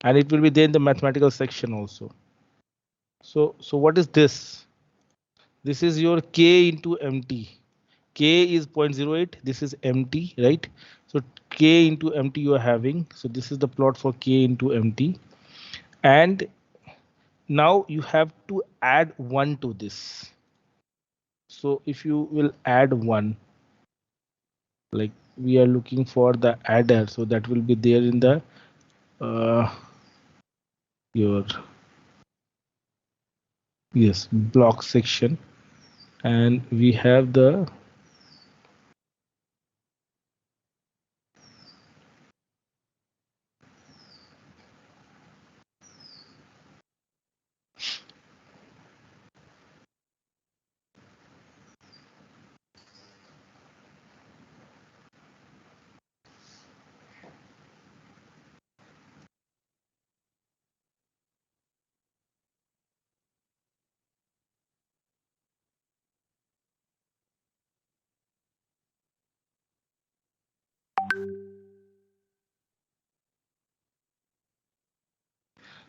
and it will be there in the mathematical section also. So what is this? This is your k into mt. K is 0.08. This is mt, right? So k into mt you are having. So this is the plot for k into mt. And now you have to add 1 to this. So if you will add 1, like we are looking for the adder, so that will be there in the your yes block section, and we have the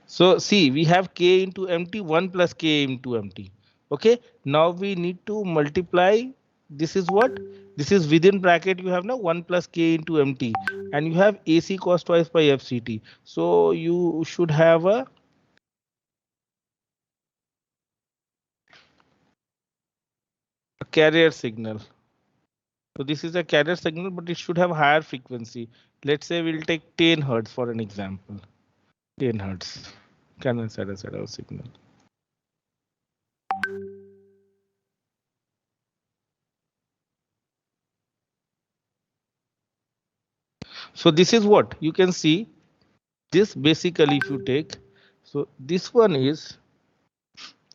so see we have k into mt 1 plus k into mt. Okay, now we need to multiply. This is what, this is within bracket you have now 1 plus k into mt, and you have ac cos twice by fct. So you should have a carrier signal. So this is a carrier signal, but it should have higher frequency. Let's say we'll take 10 hertz for an example. 10 hertz. Canon sinusoidal signal. So this is what you can see. This basically, if you take, so this one is,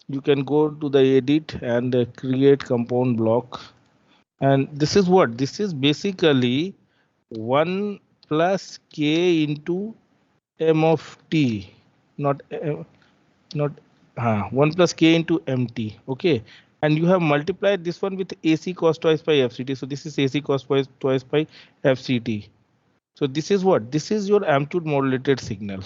you can go to the edit and create compound block. And this is what, this is basically 1 plus k into m of t, not not 1 plus k into mt. Okay, and you have multiplied this one with ac cos twice by fct. So this is ac cos twice by fct. So this is what, this is your amplitude modulated signal.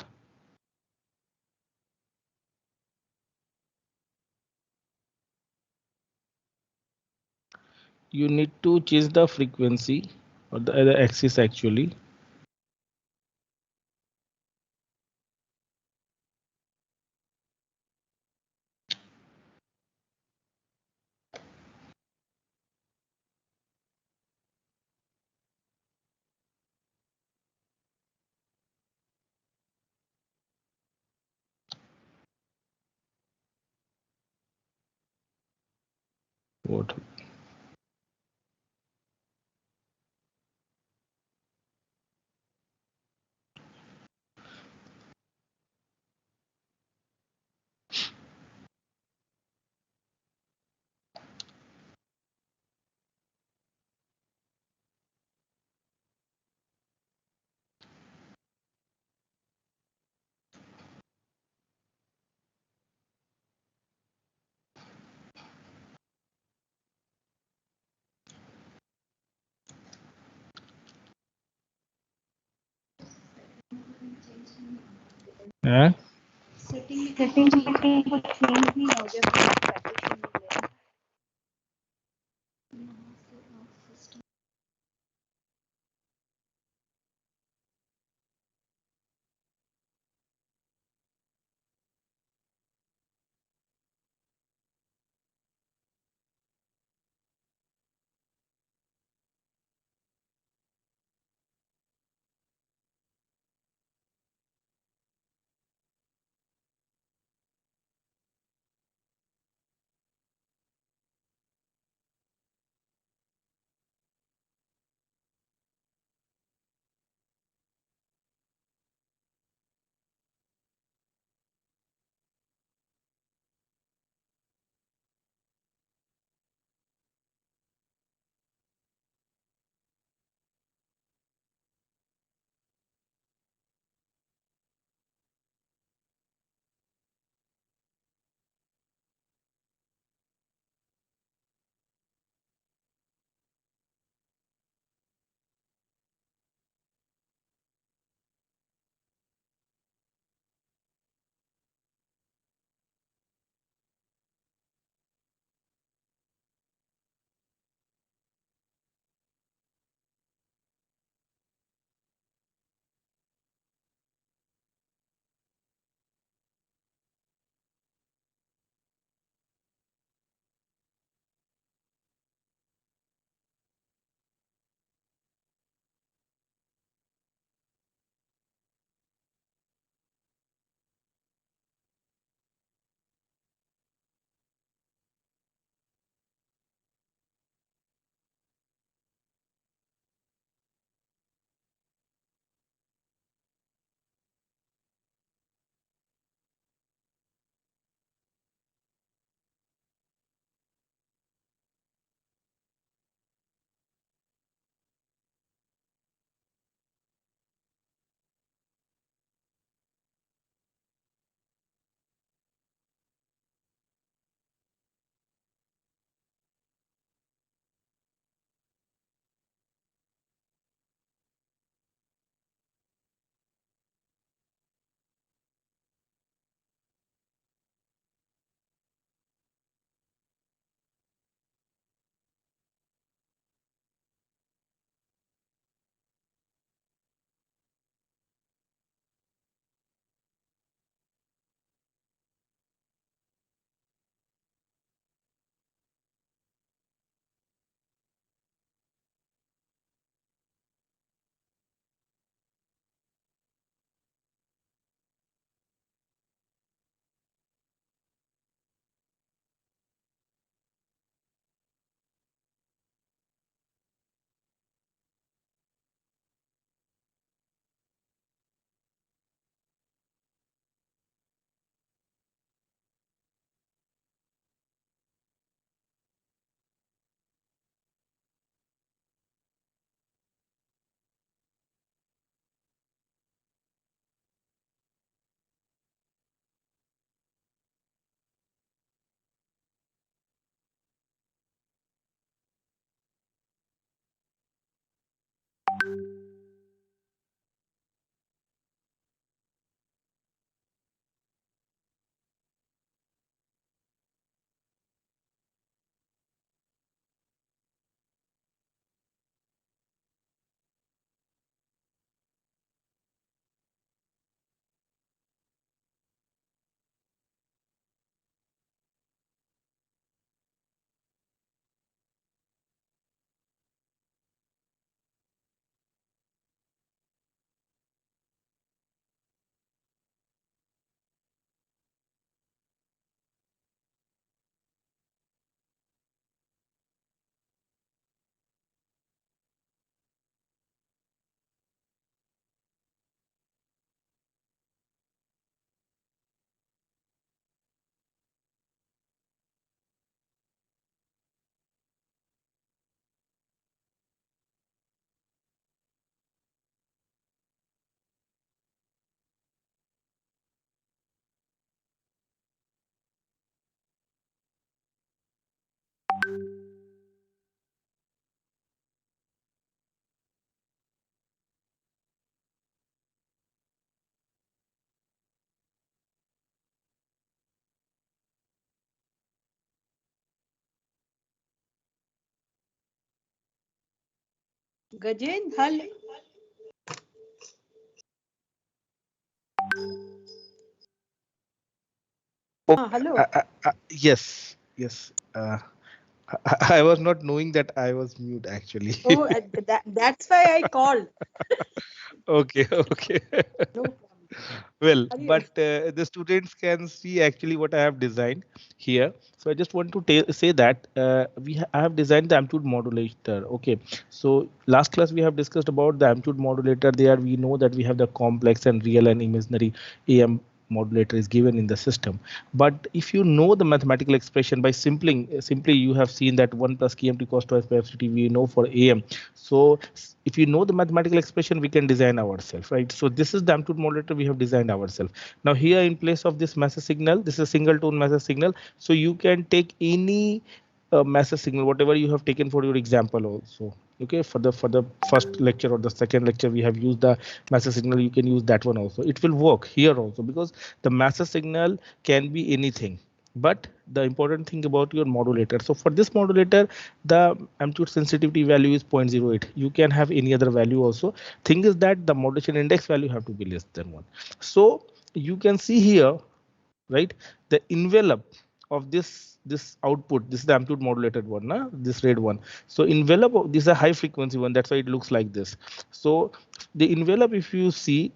You need to change the frequency or the axis actually. What? Eh? setting में कुछ change नहीं हो जब partition मिले Gajen, hello. Hello. Yes, yes. I was not knowing that I was mute actually. Oh, that's why I called. Okay, okay. No problem. Well, Are you? but the students can see actually what I have designed here. So I just want to say that I have designed the amplitude modulator. Okay. So last class we have discussed about the amplitude modulator. There we know that we have the complex and real and imaginary AM modulator is given in the system. But if you know the mathematical expression by simply you have seen that 1 plus kmt cos twice by fct we know for AM. So if you know the mathematical expression, we can design ourselves, right? So this is the amplitude modulator we have designed ourselves. Now here in place of this master signal, this is a single tone master signal. So you can take any master signal, whatever you have taken for your example also. Okay, for the first lecture or the second lecture, we have used the master signal. You can use that one also. It will work here also because the master signal can be anything. But the important thing about your modulator. So for this modulator, the amplitude sensitivity value is 0.08. You can have any other value also. Thing is that the modulation index value have to be less than 1. So you can see here, right, the envelope of this output, this is the amplitude modulated one, this red one. So envelope of this is a high frequency one, that's why it looks like this. So the envelope, if you see,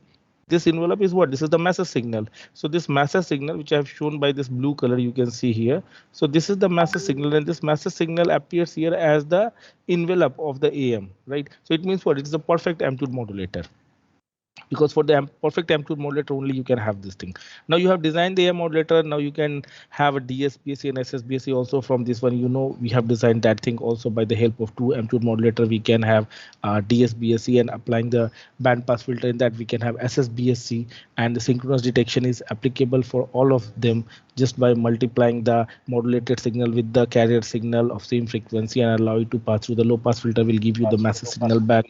this envelope is what? This is the master signal. So this master signal, which I have shown by this blue color, you can see here. So this is the master signal, and this master signal appears here as the envelope of the AM, right? So it means what? It is a perfect amplitude modulator, because for the perfect amplitude modulator only you can have this thing. Now you have designed the AM modulator. Now you can have a DSBSC and SSBSC also from this one. You know, we have designed that thing also by the help of two amplitude modulator. We can have DSBSC, and applying the band pass filter in that we can have SSBSC, and the synchronous detection is applicable for all of them just by multiplying the modulated signal with the carrier signal of same frequency and allow it to pass through the low pass filter will give you the massive signal back,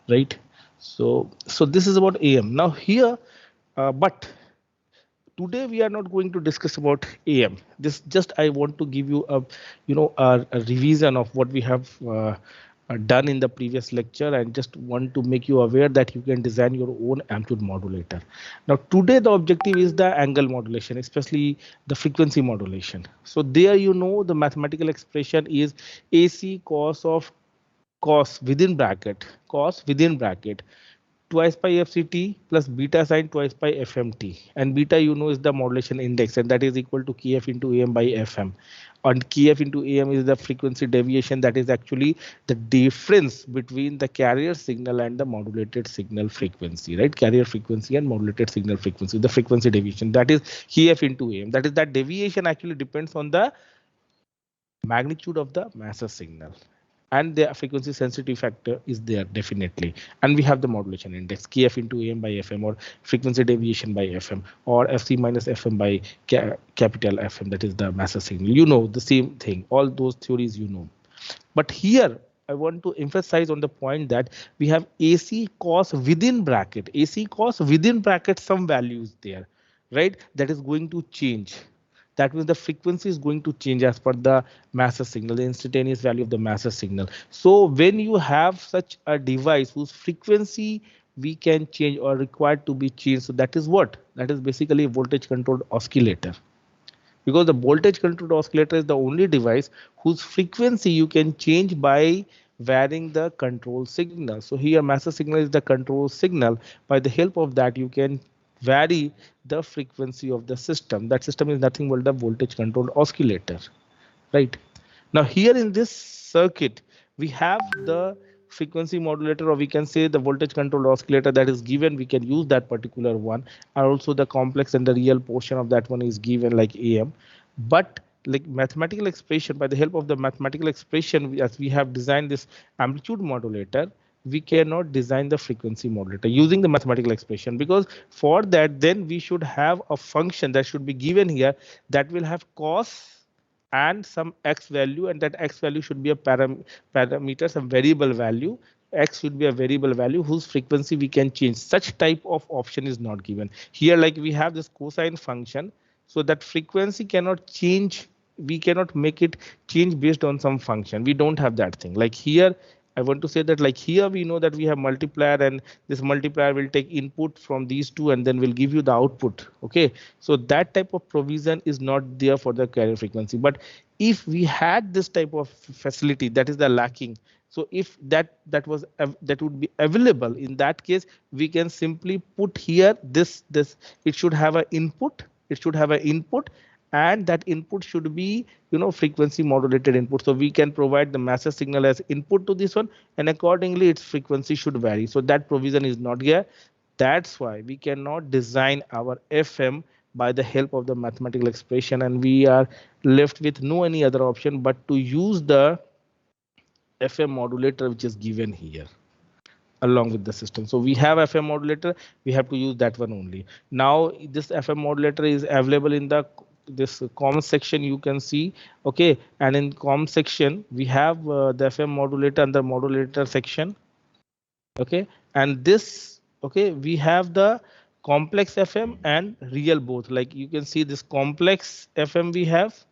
right? So this is about AM. Now here, but today we are not going to discuss about AM. This just I want to give you a a revision of what we have done in the previous lecture, and just want to make you aware that you can design your own amplitude modulator. Now today the objective is the angle modulation, especially the frequency modulation. So there the mathematical expression is AC cos within bracket twice by fct plus beta sine twice by fmt, and beta is the modulation index, and that is equal to kf into am by fm, and kf into am is the frequency deviation, that is actually the difference between the carrier signal and the modulated signal frequency, right? Carrier frequency and modulated signal frequency, the frequency deviation, that is kf into am. That is that deviation actually depends on the magnitude of the master signal, and the frequency sensitivity factor is there definitely, and we have the modulation index kf into am by fm, or frequency deviation by fm, or fc minus fm by capital fm, that is the master signal. The same thing, all those theories. But here I want to emphasize on the point that we have AC cos within bracket, some values there, right? That is going to change. That means the frequency is going to change as per the master signal, the instantaneous value of the master signal. So when you have such a device whose frequency we can change or required to be changed, so that is what? That is basically a voltage controlled oscillator, because the voltage controlled oscillator is the only device whose frequency you can change by varying the control signal. So here master signal is the control signal. By the help of that you can vary the frequency of the system. That system is nothing but the voltage controlled oscillator, right? Now here in this circuit we have the frequency modulator, or we can say the voltage controlled oscillator, that is given. We can use that particular one, and also the complex and the real portion of that one is given like am. But like mathematical expression, by the help of the mathematical expression, as we have designed this amplitude modulator, we cannot design the frequency modulator using the mathematical expression, because for that then we should have a function that should be given here, that will have cos and some x value, and that x value should be a parameter, some variable value. X should be a variable value whose frequency we can change. Such type of option is not given here. Like we have this cosine function, so that frequency cannot change we cannot make it change based on some function. We don't have that thing. Like here, I want to say that like here we know that we have multiplier, and this multiplier will take input from these two and then will give you the output. Okay, so that type of provision is not there for the carrier frequency. But if we had this type of facility, that is the lacking. So if that would be available, in that case we can simply put here this it should have an input, it should have an input, and that input should be, you know, frequency modulated input. So we can provide the master signal as input to this one, and accordingly its frequency should vary. So that provision is not here. That's why we cannot design our FM by the help of the mathematical expression, and we are left with no any other option but to use the FM modulator which is given here along with the system. So we have FM modulator, we have to use that one only. Now this FM modulator is available in the this com section, you can see. Okay, and in com section we have the FM modulator and the modulator section. Okay, and this, okay, we have the complex FM and real both. Like you can see this complex FM we have,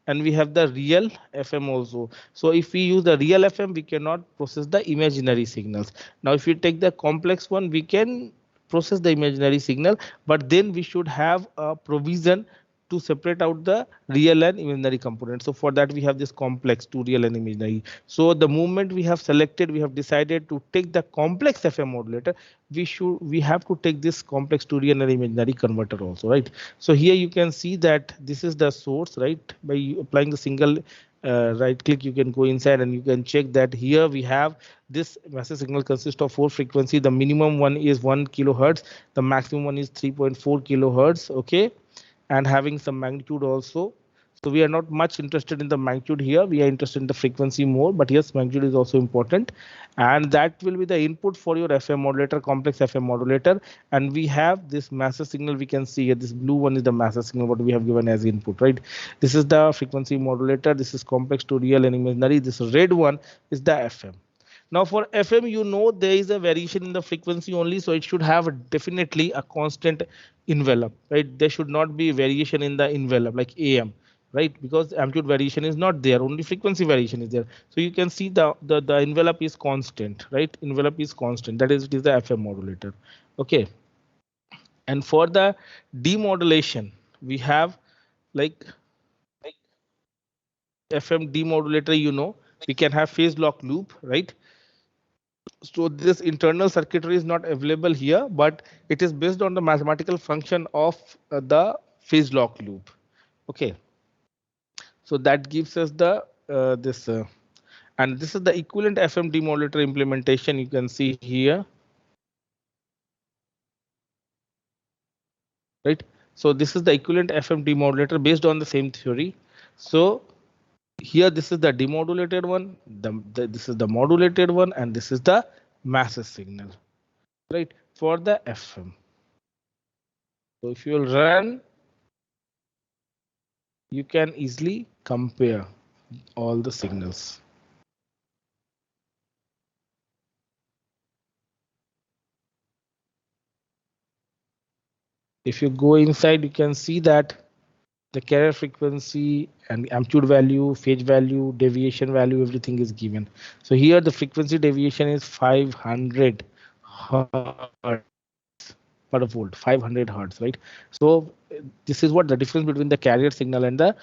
and we have the real FM also. So if we use the real FM, we cannot process the imaginary signals. Now if we take the complex one, we can process the imaginary signal, but then we should have a provision to separate out the real and imaginary components. So for that we have this complex to real and imaginary. So the moment we have selected, we have decided to take the complex FM modulator, we have to take this complex to real and imaginary converter also, right? So here you can see that this is the source, right? By applying the single right click, you can go inside and you can check that here we have this massive signal consists of four frequency. The minimum one is 1 kilohertz, the maximum one is 3.4 kilohertz. Okay, and having some magnitude also. So we are not much interested in the magnitude here. We are interested in the frequency more, but yes, magnitude is also important. And that will be the input for your FM modulator, complex FM modulator. And we have this master signal. We can see here, this blue one is the master signal, what we have given as input, right? This is the frequency modulator. This is complex to real and imaginary. This red one is the FM. Now for FM, you know, there is a variation in the frequency only, so it should have definitely a constant envelope, right? There should not be variation in the envelope like AM, right? Because amplitude variation is not there, only frequency variation is there. So you can see the envelope is constant, right? Envelope is constant. That is, it is the FM modulator. Okay. And for the demodulation, we have like FM demodulator, you know, we can have phase lock loop, right? So this internal circuitry is not available here, but it is based on the mathematical function of the phase lock loop. Okay, so that gives us the this and this is the equivalent FM demodulator implementation. You can see here, right? So this is the equivalent FM demodulator based on the same theory. So here this is the demodulated one, this is the modulated one, and this is the massive signal, right, for the FM. So if you will run, you can easily compare all the signals. If you go inside, you can see that the carrier frequency and amplitude value, phase value, deviation value, everything is given. So here the frequency deviation is 500 hertz per volt, 500 hertz, right? So this is what the difference between the carrier signal and the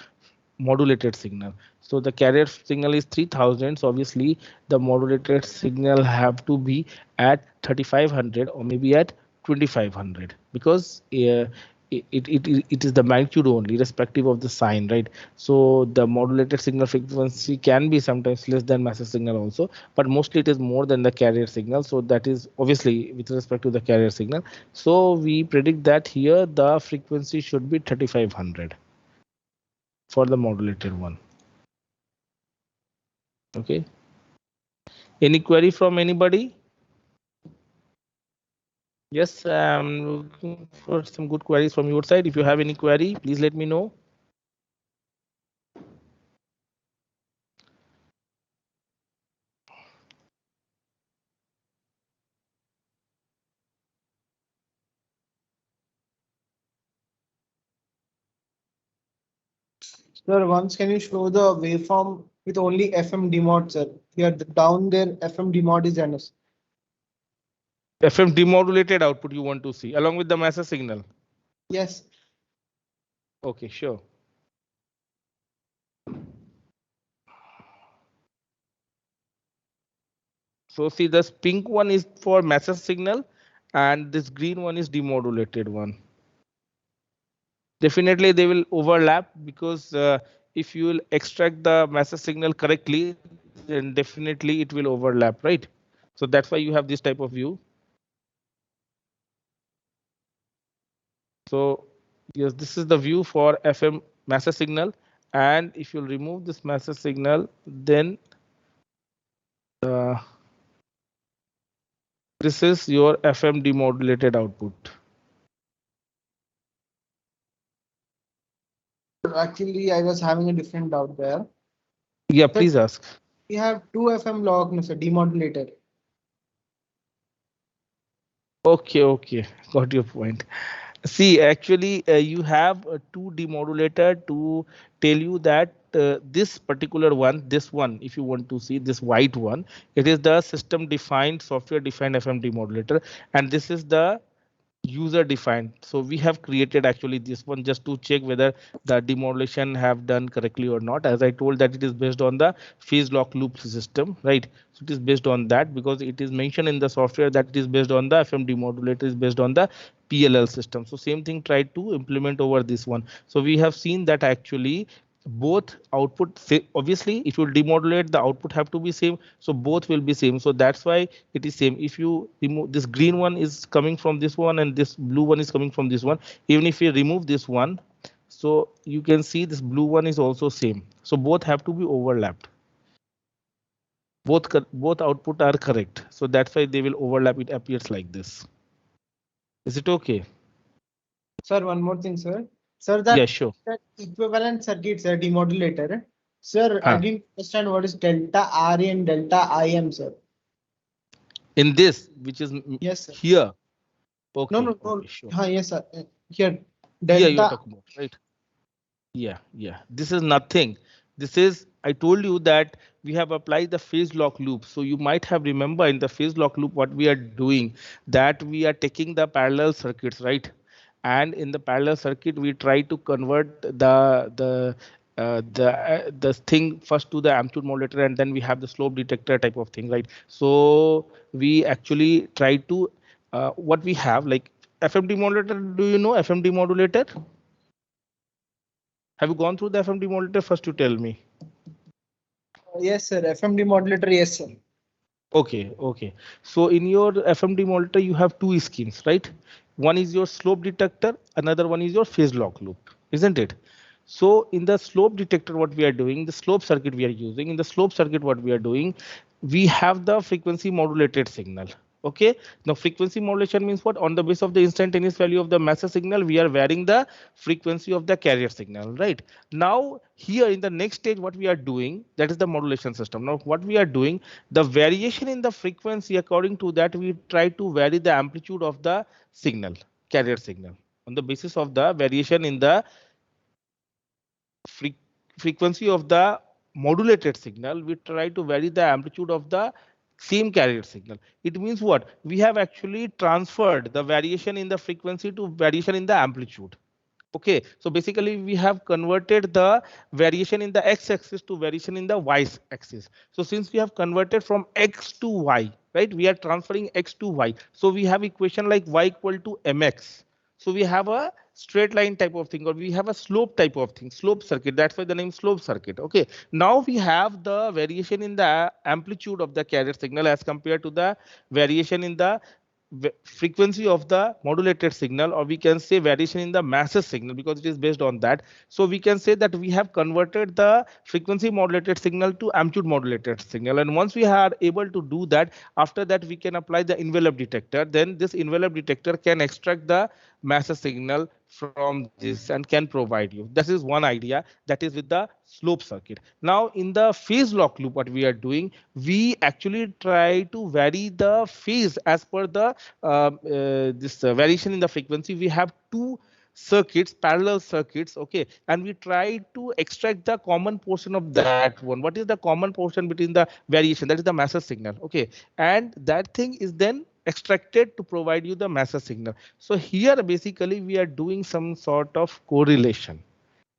modulated signal. So the carrier signal is 3000. So obviously the modulated signal have to be at 3500 or maybe at 2500, because it is the magnitude only respective of the sign, right? So the modulated signal frequency can be sometimes less than massive signal also, but mostly it is more than the carrier signal. So that is obviously with respect to the carrier signal. So we predict that here the frequency should be 3500 for the modulated one. Okay. Any query from anybody? Yes, I'm looking for some good queries from your side. If you have any query, please let me know. Sir, once can you show the waveform with only FM demod, sir? Here down there, FM demod is NS. FM demodulated output you want to see along with the master signal. Yes. Okay, sure. So see this pink one is for master signal and this green one is demodulated one. Definitely they will overlap because if you will extract the master signal correctly, then definitely it will overlap, right? So that's why you have this type of view. So yes, this is the view for FM master signal. And if you remove this master signal, then uh, this is your FM demodulated output. Actually, I was having a different doubt there. Yeah, Sir, please ask. we have two FM log, no, sir, demodulator. Okay, okay, got your point. See, actually, you have two demodulator to tell you that this particular one, this one, if you want to see this white one, it is the system defined, software defined FM demodulator, and this is the user defined. So we have created actually this one just to check whether the demodulation have done correctly or not. As I told that it is based on the phase lock loop system, right? So it is based on that because it is mentioned in the software that it is based on the FM demodulator is based on the PLL system. So same thing tried to implement over this one. So we have seen that actually both output say, obviously if you demodulate the output have to be same, so both will be same, so that's why it is same. If you remove this green one is coming from this one and this blue one is coming from this one, even if you remove this one, so you can see this blue one is also same, so both have to be overlapped. Both output are correct, so that's why they will overlap. It appears like this. Is it okay? Sir, one more thing, sir. Sir, Yeah, that sure. that equivalent circuit, sir, demodulator. Sir, I Huh. didn't understand what is delta RE and delta IM, sir. In this which is Yes, sir. here. No, Okay, no, no. okay, sure. Yes, sir. Here, Here you're delta. talking about, right? Yeah, yeah. This is nothing. This is, I told you that we have applied the phase lock loop. So you might have remember in the phase lock loop what we are doing, that we are taking the parallel circuits, right? And in the parallel circuit, we try to convert the thing first to the amplitude modulator, and then we have the slope detector type of thing, right? So we actually try to what we have like FMD modulator. Do you know FMD modulator? Have you gone through the FMD modulator? First, you tell me. Yes, sir. FMD modulator. Yes, sir. Okay, okay. So in your FMD monitor, you have two schemes, right? One is your slope detector, another one is your phase lock loop, isn't it? So in the slope detector, what we are doing, the slope circuit we are using, in the slope circuit, what we are doing, we have the frequency modulated signal. Okay. Now frequency modulation means what? On the basis of the instantaneous value of the master signal, we are varying the frequency of the carrier signal, right? Now here in the next stage, what we are doing, that is the modulation system. Now what we are doing, the variation in the frequency, according to that we try to vary the amplitude of the signal, carrier signal, on the basis of the variation in the fre frequency of the modulated signal, we try to vary the amplitude of the same carrier signal. It means what? We have actually transferred the variation in the frequency to variation in the amplitude. Okay, so basically we have converted the variation in the x-axis to variation in the y-axis. So since we have converted from x to y, right, we are transferring x to y. So we have equation like y equal to mx. So we have a straight line type of thing, or we have a slope type of thing, slope circuit. That's why the name slope circuit. Okay, now we have the variation in the amplitude of the carrier signal as compared to the variation in the frequency of the modulated signal, or we can say variation in the masses signal, because it is based on that. So we can say that we have converted the frequency modulated signal to amplitude modulated signal, and once we are able to do that, after that we can apply the envelope detector. Then this envelope detector can extract the masses signal from this and can provide you. This is one idea, that is with the slope circuit. Now in the phase lock loop, what we are doing, we actually try to vary the phase as per the this variation in the frequency. We have two circuits, parallel circuits, okay, and we try to extract the common portion of that one. What is the common portion between the variation? That is the master signal, okay, and that thing is then extracted to provide you the master signal. So here basically we are doing some sort of correlation.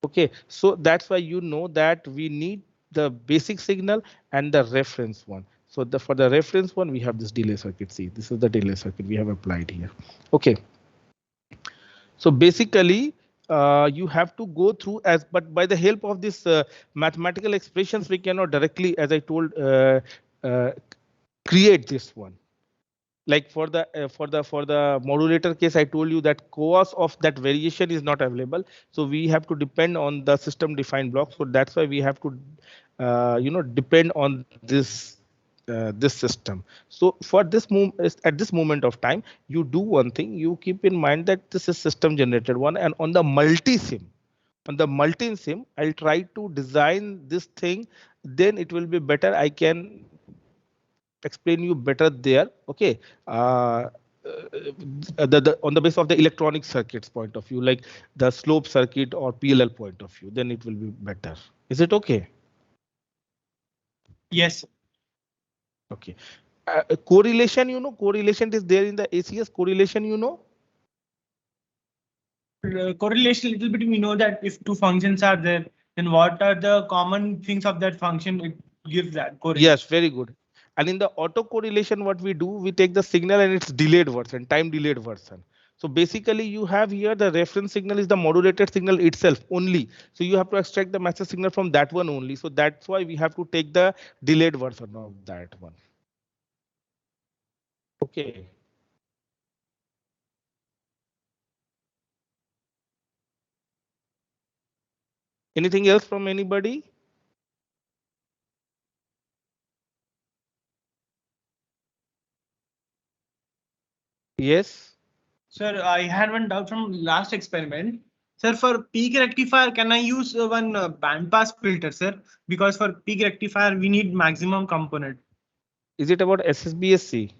Okay, so that's why you know that we need the basic signal and the reference one. So the for the reference one, we have this delay circuit. See, this is the delay circuit we have applied here. Okay, so basically, you have to go through as, but by the help of this mathematical expressions, we cannot directly, as I told, uh, create this one. Like for the modulator case, I told you that cos of that variation is not available, so we have to depend on the system defined block. So that's why we have to depend on this system. So for this at this moment of time, you do one thing. You keep in mind that this is system generated one, and on the multi sim, I'll try to design this thing, then it will be better. I can explain you better there. Okay, on the basis of the electronic circuits point of view, like the slope circuit or PLL point of view, then it will be better. Is it okay? Yes. Okay. Correlation, correlation is there in the ACS correlation, Correlation little bit, we know that if two functions are there, then what are the common things of that function? It gives that correlation. Yes, very good. And in the autocorrelation, what we do, we take the signal and its delayed version, time delayed version. So basically you have here the reference signal is the modulated signal itself only. So you have to extract the master signal from that one only. So that's why we have to take the delayed version of that one. Okay. Anything else from anybody? Yes. Sir, I had one doubt from last experiment. Sir, for peak rectifier, can I use one bandpass filter, sir? Because for peak rectifier, we need maximum component. Is it about SSBSC?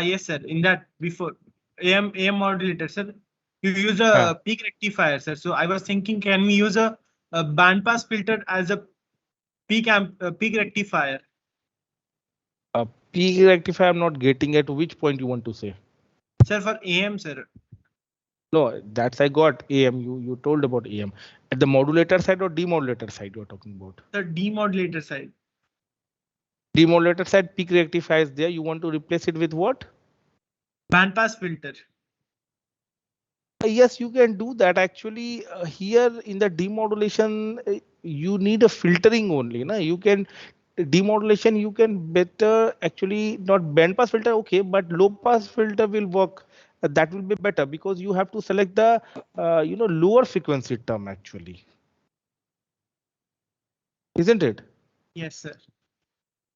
Yes, sir. In that before AM modulator, sir, you use a peak rectifier, sir. So I was thinking, can we use a bandpass filter as a peak rectifier? Peak rectifier, I'm not getting at which point you want to say. Sir, for AM, sir. No, that's I got AM. You told about AM. At the modulator side or demodulator side you're talking about? The demodulator side. Demodulator side, peak rectifier is there. You want to replace it with what? Bandpass filter. Yes, you can do that. Actually, here in the demodulation, you need a filtering only. Na? You can demodulation. You can better actually not band pass filter. Okay, but low pass filter will work. That will be better because you have to select the lower frequency term actually, isn't it? Yes, sir.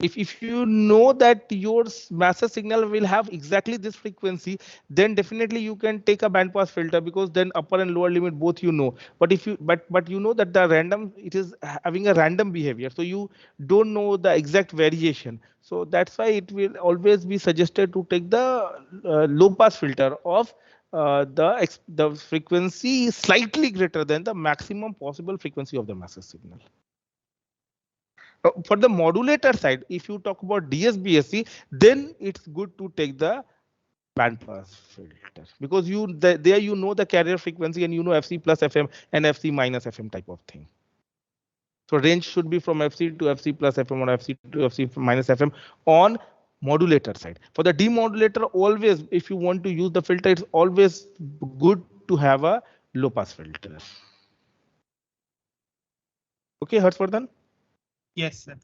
If you know that your master signal will have exactly this frequency, then definitely you can take a bandpass filter because then upper and lower limit both you know. But if you but you know that the random, it is having a random behavior, so you don't know the exact variation. So that's why it will always be suggested to take the low pass filter of the frequency slightly greater than the maximum possible frequency of the master signal. For the modulator side, if you talk about DSBSC, then it's good to take the bandpass filter because there you know the carrier frequency and you know FC plus FM and FC minus FM type of thing. So range should be from FC to FC plus FM or FC to FC minus FM on modulator side. For the demodulator, always if you want to use the filter, it's always good to have a low pass filter. Okay, Harshvardhan? Yes, sir.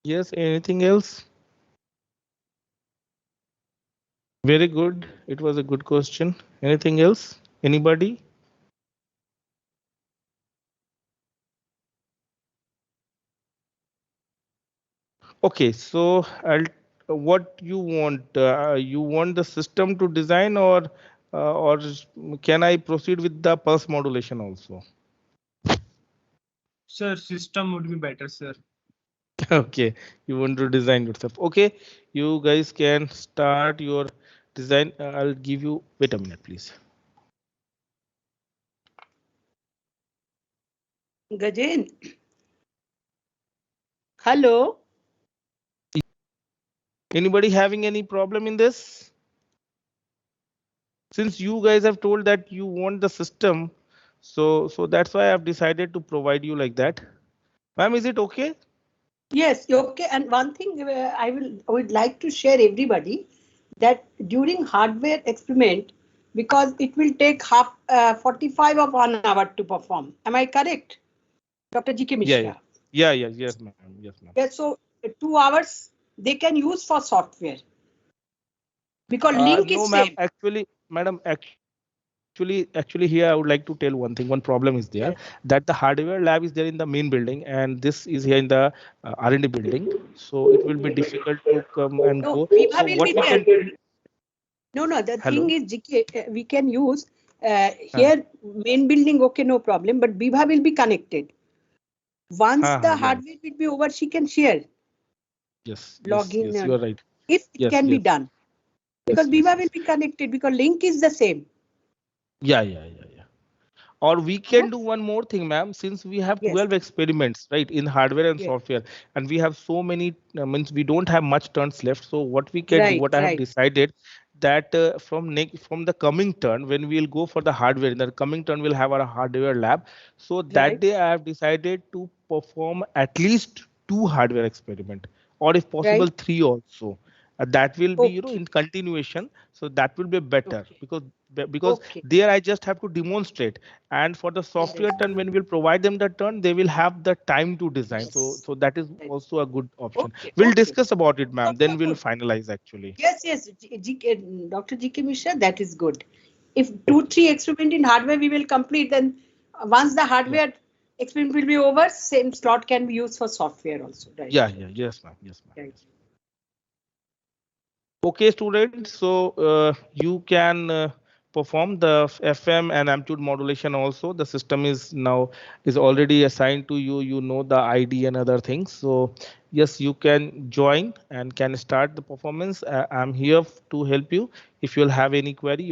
Yes, anything else? Very good. It was a good question. Anything else? Anybody? Okay, so what you want? You want the system to design, or can I proceed with the pulse modulation also? Sir, system would be better, sir. Okay, you want to design yourself. Okay, you guys can start your design. I'll give you. Wait a minute, please. Gajen. Hello. Anybody having any problem in this? Since you guys have told that you want the system, so that's why I've decided to provide you like that. Ma'am, is it okay? Yes, okay. And one thing I would like to share everybody that during hardware experiment, because it will take 45 of 1 hour to perform. Am I correct, Dr. G.K. Yeah, yeah, Mishra? yes, ma'am, yes, ma'am. Yeah, so 2 hours they can use for software because link No, is ma'am. same. Actually, madam, actually, here I would like to tell one thing. One problem is there Yes. that the hardware lab is there in the main building, and this is here in the R&D building. So it will be difficult to come and No, go. Viva So will what be we there. can, No, no, the thing hello, is, GK, we can use uh, here main building, okay, no problem, but Viva will be connected. Once the yeah, hardware will be over, she can share, log in, yes, you are right. if it Yes, can be yes, done. Because Viva will yes. be connected, because link is the same. Yeah. Or we Huh? can do one more thing, ma'am, since we have Yes, 12 experiments, right, in hardware and yes, software, and we have so many, means we don't have much turns left. So what we can do, right, what I have right, decided that from the coming turn, when we'll go for the hardware, in the coming turn, we'll have our hardware lab. So that right. day I have decided to perform at least 2 hardware experiment, or if possible, Right. 3 also. That will be, Okay, in continuation. So that will be better okay, because okay. there I just have to demonstrate, and for the software turn, when we'll provide them the turn, they will have the time to design. Yes. So that is Right. also a good option. Okay, We'll okay. discuss about it, So, ma'am, then we'll good. finalize actually. Yes, yes, Dr. GK Mishra, that is good. If 2, 3 experiment in hardware we will complete, then once the Yeah, hardware experiment will be over, same slot can be used for software also. Right, right, yes, ma'am, right. yes. Okay, students, so you can perform the FM and amplitude modulation also. The system is already assigned to you. You know the ID and other things. So yes, you can join and can start the performance. I'm here to help you. If you'll have any query, you